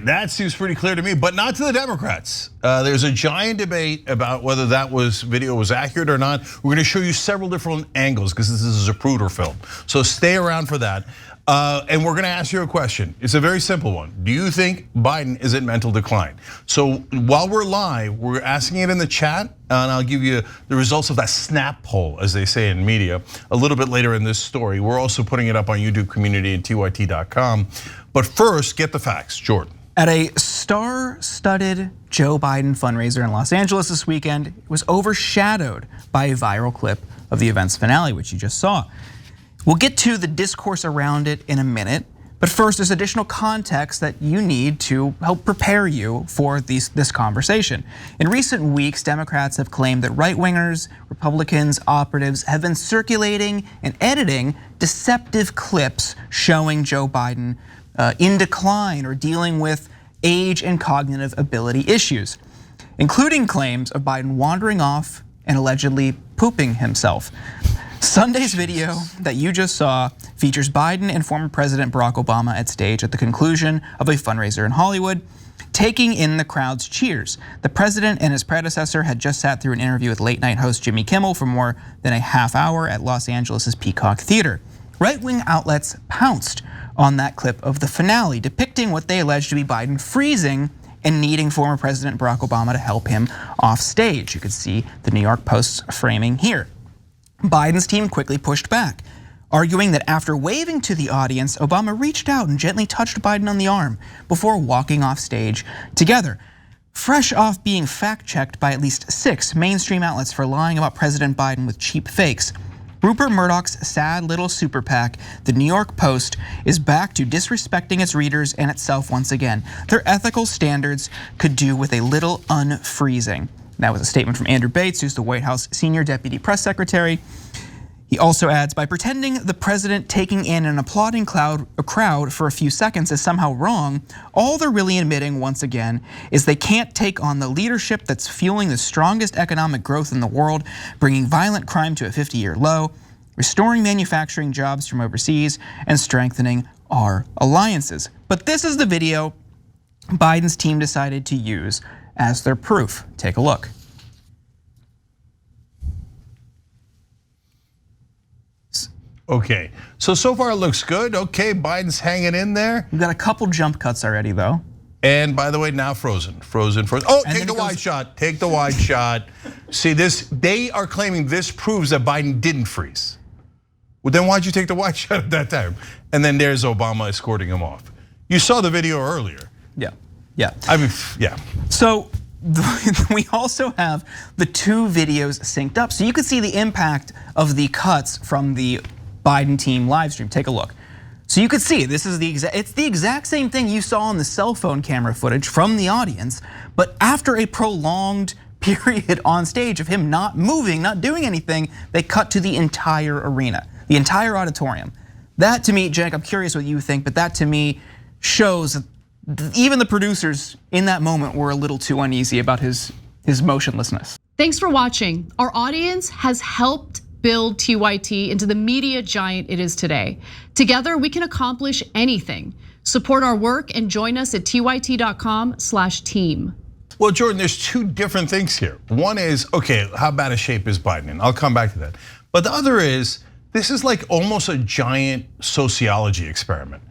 right, that seems pretty clear to me, but not to the Democrats. There's a giant debate about whether that video was accurate or not. We're gonna show you several different angles because this is a Zapruder film. So stay around for that. And we're gonna ask you a question. It's a very simple one. Do you think Biden is in mental decline? So while we're live, we're asking it in the chat, and I'll give you the results of that snap poll, as they say in media, a little bit later in this story. We're also putting it up on YouTube community and tyt.com. But first, get the facts, Jordan. At a star-studded Joe Biden fundraiser in Los Angeles this weekend, it was overshadowed by a viral clip of the event's finale, which you just saw. We'll get to the discourse around it in a minute, but first there's additional context that you need to help prepare you for this conversation. In recent weeks, Democrats have claimed that right-wingers, Republicans, operatives have been circulating and editing deceptive clips showing Joe Biden in decline or dealing with age and cognitive ability issues, including claims of Biden wandering off and allegedly pooping himself. Sunday's video that you just saw features Biden and former President Barack Obama at stage at the conclusion of a fundraiser in Hollywood, taking in the crowd's cheers. The president and his predecessor had just sat through an interview with late night host Jimmy Kimmel for more than a half hour at Los Angeles' Peacock Theater. Right-wing outlets pounced on that clip of the finale, depicting what they alleged to be Biden freezing and needing former President Barack Obama to help him off stage. You can see the New York Post's framing here. Biden's team quickly pushed back, arguing that after waving to the audience, Obama reached out and gently touched Biden on the arm before walking off stage together. Fresh off being fact-checked by at least 6 mainstream outlets for lying about President Biden with cheap fakes, Rupert Murdoch's sad little super PAC, the New York Post, is back to disrespecting its readers and itself once again. Their ethical standards could do with a little unfreezing. That was a statement from Andrew Bates, who's the White House senior deputy press secretary. He also adds, by pretending the president taking in an applauding crowd for a few seconds is somehow wrong, all they're really admitting once again is they can't take on the leadership that's fueling the strongest economic growth in the world, bringing violent crime to a 50-year low, restoring manufacturing jobs from overseas, and strengthening our alliances. But this is the video Biden's team decided to use as their proof. Take a look. Okay, so far it looks good. Okay, Biden's hanging in there. We've got a couple jump cuts already though. And by the way, now frozen. Oh, take the wide shot, take the wide shot. See this, they are claiming this proves that Biden didn't freeze. Well, then why'd you take the wide shot at that time? And then there's Obama escorting him off. You saw the video earlier. Yeah. I mean, yeah. So we also have the 2 videos synced up. So you can see the impact of the cuts from the Biden team live stream. Take a look. So you could see this is it's the exact same thing you saw on the cell phone camera footage from the audience, but after a prolonged period on stage of him not moving, not doing anything, they cut to the entire arena, the entire auditorium. That to me, Cenk, I'm curious what you think, but that to me shows even the producers in that moment were a little too uneasy about his motionlessness. Thanks for watching. Our audience has helped build TYT into the media giant it is today. Together, we can accomplish anything. Support our work and join us at tyt.com/team. Well, Jordan, there's 2 different things here. One is, okay, how bad a shape is Biden in? I'll come back to that. But the other is, this is like almost a giant sociology experiment.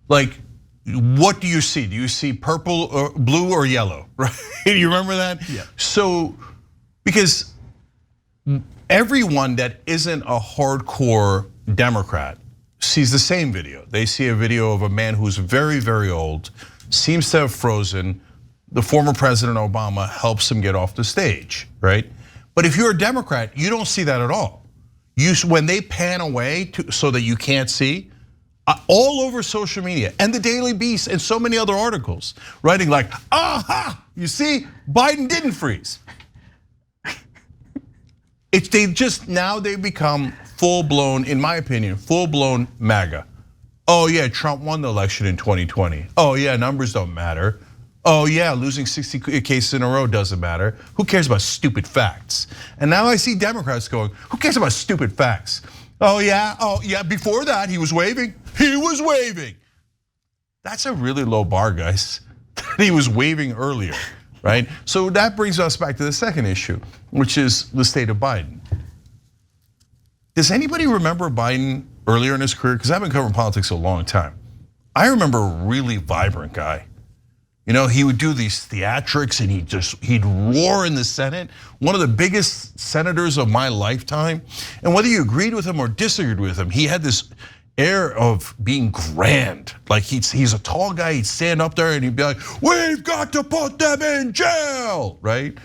Like, what do you see? Do you see purple or blue or yellow, right? You remember that? Yeah. So, because everyone that isn't a hardcore Democrat sees the same video. They see a video of a man who's very, very old, seems to have frozen. The former President Obama helps him get off the stage, right? But if you're a Democrat, you don't see that at all. When they pan away so that you can't see, all over social media and the Daily Beast and so many other articles writing like, aha, you see, Biden didn't freeze. Now they become full-blown, in my opinion, full-blown MAGA. Oh yeah, Trump won the election in 2020. Oh yeah, numbers don't matter. Oh yeah, losing 60 cases in a row doesn't matter. Who cares about stupid facts? And now I see Democrats going, who cares about stupid facts? Oh yeah, before that he was waving. He was waving. That's a really low bar, guys. that he was waving earlier, right? So that brings us back to the second issue, which is the state of Biden. Does anybody remember Biden earlier in his career? Because I've been covering politics a long time. I remember a really vibrant guy. You know, he would do these theatrics and he'd roar in the Senate. One of the biggest senators of my lifetime. And whether you agreed with him or disagreed with him, he had this air of being grand. Like he's a tall guy, he'd stand up there and he'd be like, we've got to put them in jail, right?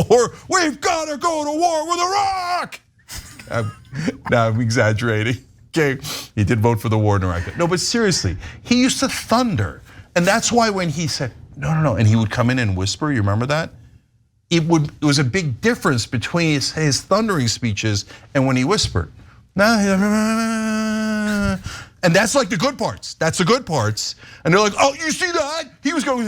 Or we've got to go to war with Iraq. Now I'm exaggerating, okay? He did vote for the war in Iraq. No, but seriously, he used to thunder. And that's why when he said, no, and he would come in and whisper, you remember that? It was a big difference between his thundering speeches and when he whispered. And that's like the good parts. That's the good parts. And they're like, oh, you see that? He was going,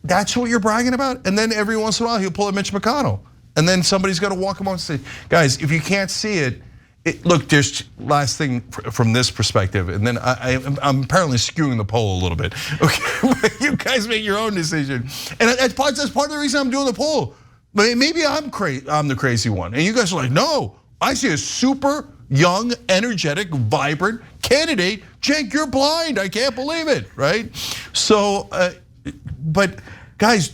That's what you're bragging about? And then every once in a while, he'll pull a Mitch McConnell. And then somebody's got to walk him on and say, guys, if you can't see it, look, there's last thing from this perspective, and then I'm apparently skewing the poll a little bit. Okay, you guys make your own decision, and that's part of the reason I'm doing the poll. Maybe I'm the crazy one, and you guys are like, no, I see a super young, energetic, vibrant candidate. Cenk, you're blind. I can't believe it, right? So, but guys,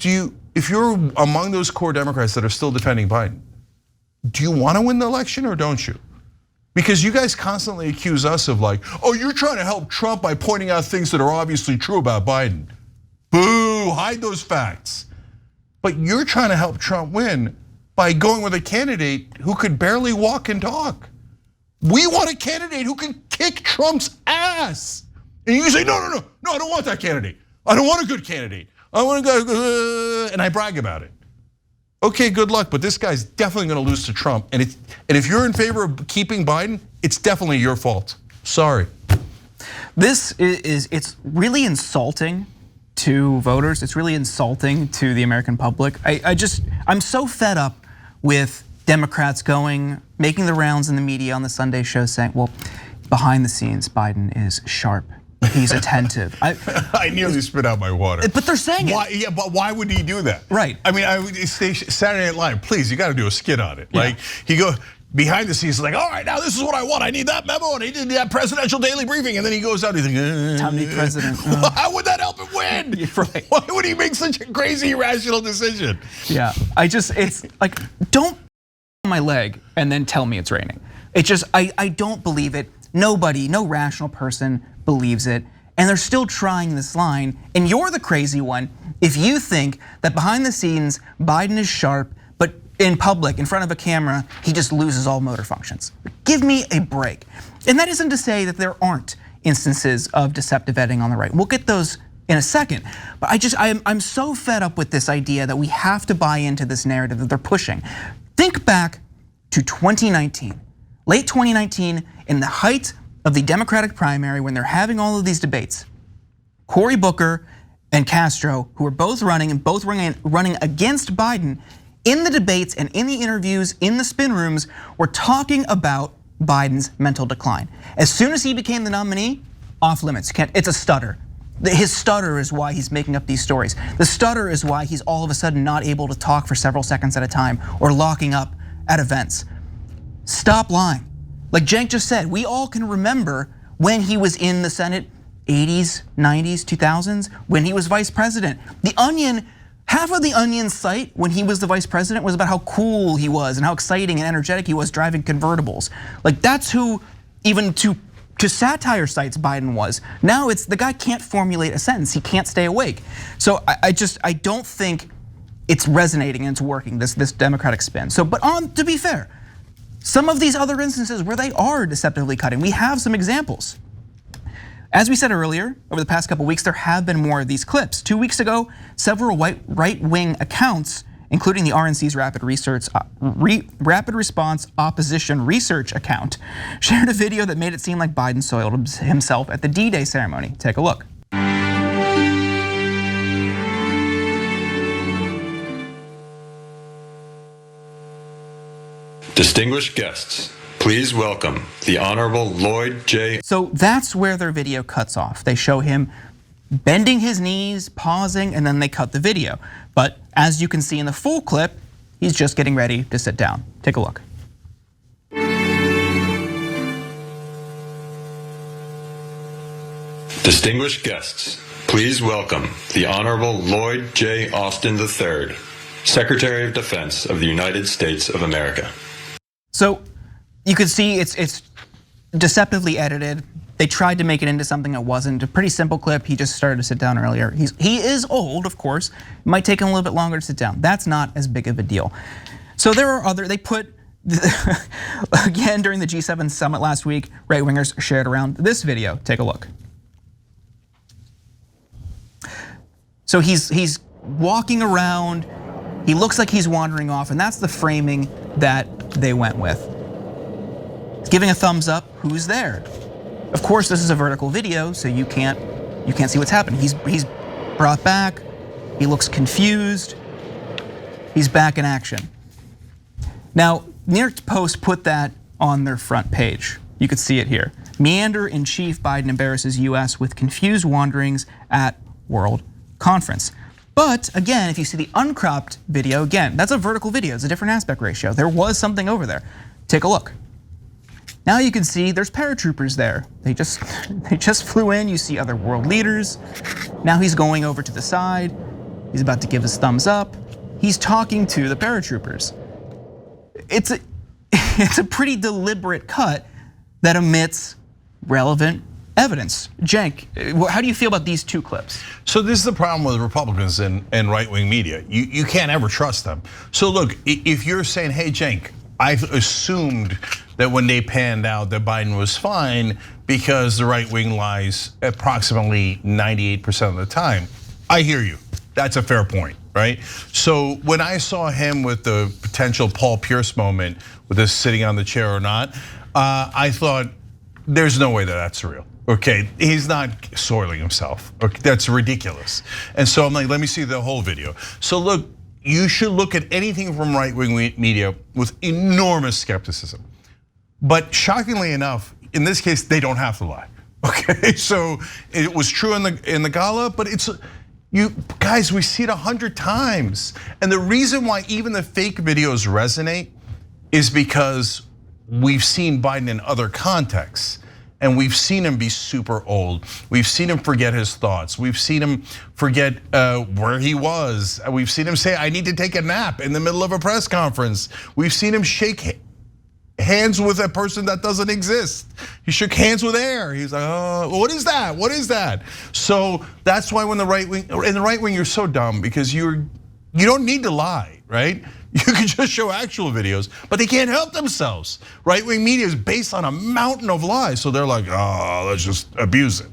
if you're among those core Democrats that are still defending Biden, do you want to win the election or don't you? Because you guys constantly accuse us of like, oh, you're trying to help Trump by pointing out things that are obviously true about Biden. Boo, hide those facts. But you're trying to help Trump win by going with a candidate who could barely walk and talk. We want a candidate who can kick Trump's ass. And you say, no, I don't want that candidate. I don't want a good candidate. I want to go, and I brag about it. Okay, good luck, but this guy's definitely going to lose to Trump. And if you're in favor of keeping Biden, it's definitely your fault. Sorry. It's really insulting to voters. It's really insulting to the American public. I'm so fed up with Democrats making the rounds in the media on the Sunday show saying, well, behind the scenes, Biden is sharp. He's attentive. I nearly spit out my water. But they're saying why, it. Yeah, but why would he do that? Right. I mean, Saturday Night Live, please, you got to do a skit on it. Yeah. Like he goes behind the scenes, like, all right, now this is what I want. I need that memo and I need that presidential daily briefing. And then he goes out and he's like, time to be president. How would that help him win? Right. Why would he make such a crazy, irrational decision? Yeah, it's like, don't on my leg and then tell me it's raining. I don't believe it. Nobody, no rational person believes it, and they're still trying this line, and you're the crazy one if you think that behind the scenes, Biden is sharp, but in public, in front of a camera, he just loses all motor functions. Give me a break. And that isn't to say that there aren't instances of deceptive editing on the right. We'll get those in a second, but I'm so fed up with this idea that we have to buy into this narrative that they're pushing. Think back to 2019, late 2019, in the height of the Democratic primary, when they're having all of these debates. Cory Booker and Castro, who are both running against Biden, in the debates and in the interviews, in the spin rooms, were talking about Biden's mental decline. As soon as he became the nominee, off limits. It's a stutter. His stutter is why he's making up these stories. The stutter is why he's all of a sudden not able to talk for several seconds at a time or locking up at events. Stop lying. Like Cenk just said, we all can remember when he was in the Senate, 80s, 90s, 2000s, when he was vice president. The Onion, half of the Onion's site when he was the vice president was about how cool he was and how exciting and energetic he was driving convertibles. Like that's who, even to satire sites Biden was. Now it's the guy can't formulate a sentence, he can't stay awake. So I don't think it's resonating and it's working, this Democratic spin. So, but to be fair, some of these other instances where they are deceptively cutting, we have some examples. As we said earlier, over the past couple weeks, there have been more of these clips. 2 weeks ago, several right-wing accounts, including the RNC's Rapid Response Opposition Research account, shared a video that made it seem like Biden soiled himself at the D-Day ceremony. Take a look. Distinguished guests, please welcome the Honorable Lloyd J. So that's where their video cuts off. They show him bending his knees, pausing, and then they cut the video. But as you can see in the full clip, he's just getting ready to sit down. Take a look. Distinguished guests, please welcome the Honorable Lloyd J. Austin III, Secretary of Defense of the United States of America. So you can see it's deceptively edited. They tried to make it into something that wasn't. A pretty simple clip. He just started to sit down earlier. He is old, of course. It might take him a little bit longer to sit down. That's not as big of a deal. So there are they put, again, during the G7 summit last week, right-wingers shared around this video. Take a look. So he's walking around. He looks like he's wandering off, and that's the framing that they went with. He's giving a thumbs up. Who's there? Of course, this is a vertical video, so you can't see what's happening. He's brought back. He looks confused. He's back in action. Now, New York Post put that on their front page. You could see it here. Meander in chief, Biden embarrasses US with confused wanderings at World Conference. But again, if you see the uncropped video, again, that's a vertical video. It's a different aspect ratio. There was something over there. Take a look. Now you can see there's paratroopers there. They just flew in. You see other world leaders. Now he's going over to the side. He's about to give his thumbs up. He's talking to the paratroopers. It's a pretty deliberate cut that omits relevant evidence. Cenk, how do you feel about these two clips? So this is the problem with Republicans and right-wing media. You can't ever trust them. So look, if you're saying, hey, Cenk, I've assumed that when they panned out that Biden was fine because the right wing lies approximately 98% of the time. I hear you. That's a fair point, right? So when I saw him with the potential Paul Pierce moment with this sitting on the chair or not, I thought there's no way that that's real. Okay, he's not soiling himself. Okay, that's ridiculous. And so I'm like, let me see the whole video. So look, you should look at anything from right-wing media with enormous skepticism. But shockingly enough, in this case, they don't have to lie. Okay, so it was true in the gala, but you guys, we see it 100 times. And the reason why even the fake videos resonate is because we've seen Biden in other contexts. And we've seen him be super old. We've seen him forget his thoughts. We've seen him forget where he was. We've seen him say, I need to take a nap in the middle of a press conference. We've seen him shake hands with a person that doesn't exist. He shook hands with air. He's like, oh, what is that? What is that? So that's why when in the right wing, you're so dumb because you don't need to lie, right? You can just show actual videos, but they can't help themselves. Right-wing media is based on a mountain of lies. So they're like, oh, let's just abuse it,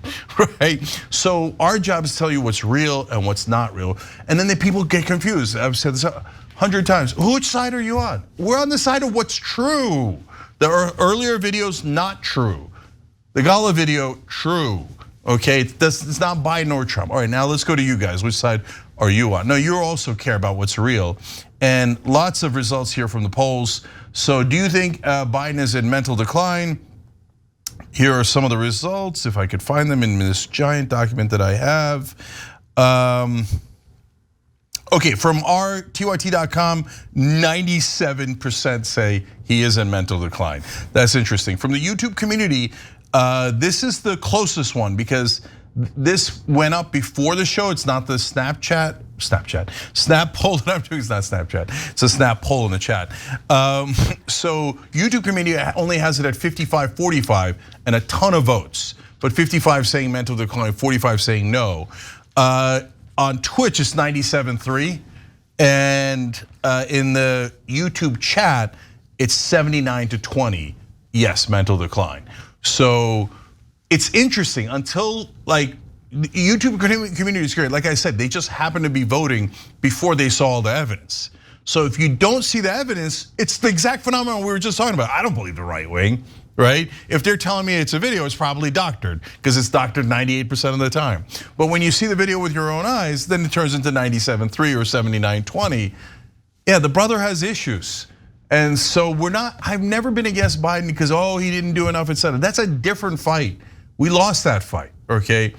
right? So our job is to tell you what's real and what's not real. And then the people get confused. I've said this 100 times. Which side are you on? We're on the side of what's true. The earlier videos, not true. The gala video, true. Okay, it's not Biden or Trump. All right, now let's go to you guys. Which side are you on? No, you also care about what's real. And lots of results here from the polls. So do you think Biden is in mental decline? Here are some of the results, if I could find them in this giant document that I have. Okay, from our TYT.com, 97% say he is in mental decline. That's interesting. From the YouTube community, this is the closest one because this went up before the show. It's not the snap poll that I'm doing. It's not Snapchat. It's a snap poll in the chat. So YouTube community only has it at 55-45 and a ton of votes, but 55 saying mental decline, 45 saying no. On Twitch, it's 97-3, and in the YouTube chat, it's 79-20. Yes, mental decline. So it's interesting until like YouTube community is great. Like I said, they just happen to be voting before they saw all the evidence. So if you don't see the evidence, it's the exact phenomenon we were just talking about. I don't believe the right wing, right? If they're telling me it's a video, it's probably doctored because it's doctored 98% of the time. But when you see the video with your own eyes, then it turns into 97-3 or 79-20. Yeah, the brother has issues. And so I've never been against Biden because, he didn't do enough, etc. That's a different fight. We lost that fight, okay?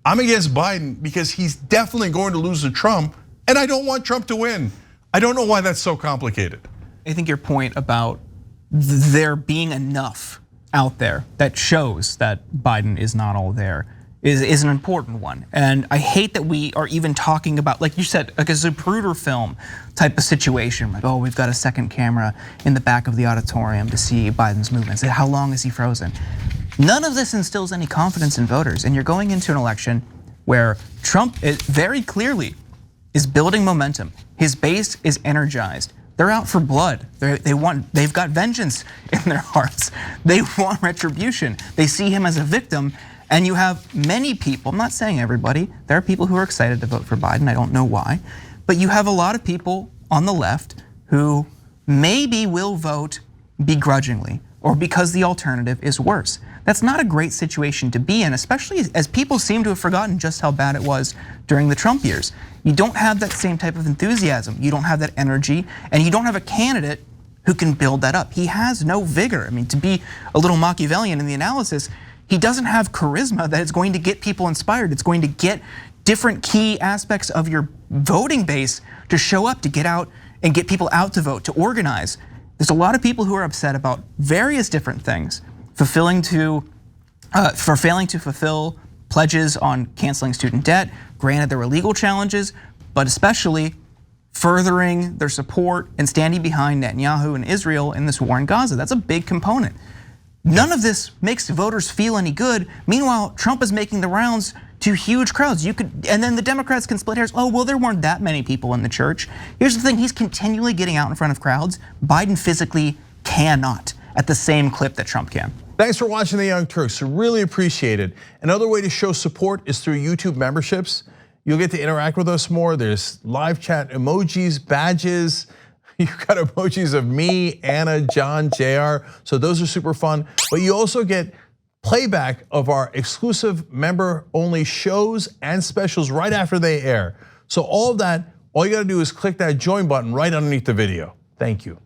I'm against Biden because he's definitely going to lose to Trump, and I don't want Trump to win. I don't know why that's so complicated. I think your point about there being enough out there that shows that Biden is not all there is an important one. And I hate that we are even talking about, like you said, like a Zapruder film type of situation. Like, oh, we've got a second camera in the back of the auditorium to see Biden's movements. How long is he frozen? None of this instills any confidence in voters. And you're going into an election where Trump very clearly is building momentum. His base is energized. They're out for blood. They've got vengeance in their hearts. They want retribution. They see him as a victim. And you have many people, I'm not saying everybody, there are people who are excited to vote for Biden, I don't know why. But you have a lot of people on the left who maybe will vote begrudgingly or because the alternative is worse. That's not a great situation to be in, especially as people seem to have forgotten just how bad it was during the Trump years. You don't have that same type of enthusiasm, you don't have that energy, and you don't have a candidate who can build that up. He has no vigor. I mean, to be a little Machiavellian in the analysis, he doesn't have charisma that is going to get people inspired. It's going to get different key aspects of your voting base to show up, to get out and get people out to vote, to organize. There's a lot of people who are upset about various different things, for failing to fulfill pledges on canceling student debt. Granted, there were legal challenges, but especially furthering their support and standing behind Netanyahu and Israel in this war in Gaza. That's a big component. None of this makes voters feel any good. Meanwhile, Trump is making the rounds to huge crowds. And then the Democrats can split hairs. Oh, well, there weren't that many people in the church. Here's the thing, he's continually getting out in front of crowds. Biden physically cannot at the same clip that Trump can. Thanks for watching The Young Turks, really appreciate it. Another way to show support is through YouTube memberships. You'll get to interact with us more. There's live chat emojis, badges. You've got emojis of me, Anna, John, JR. So those are super fun. But you also get playback of our exclusive member-only shows and specials right after they air. So all of that, all you gotta do is click that join button right underneath the video. Thank you.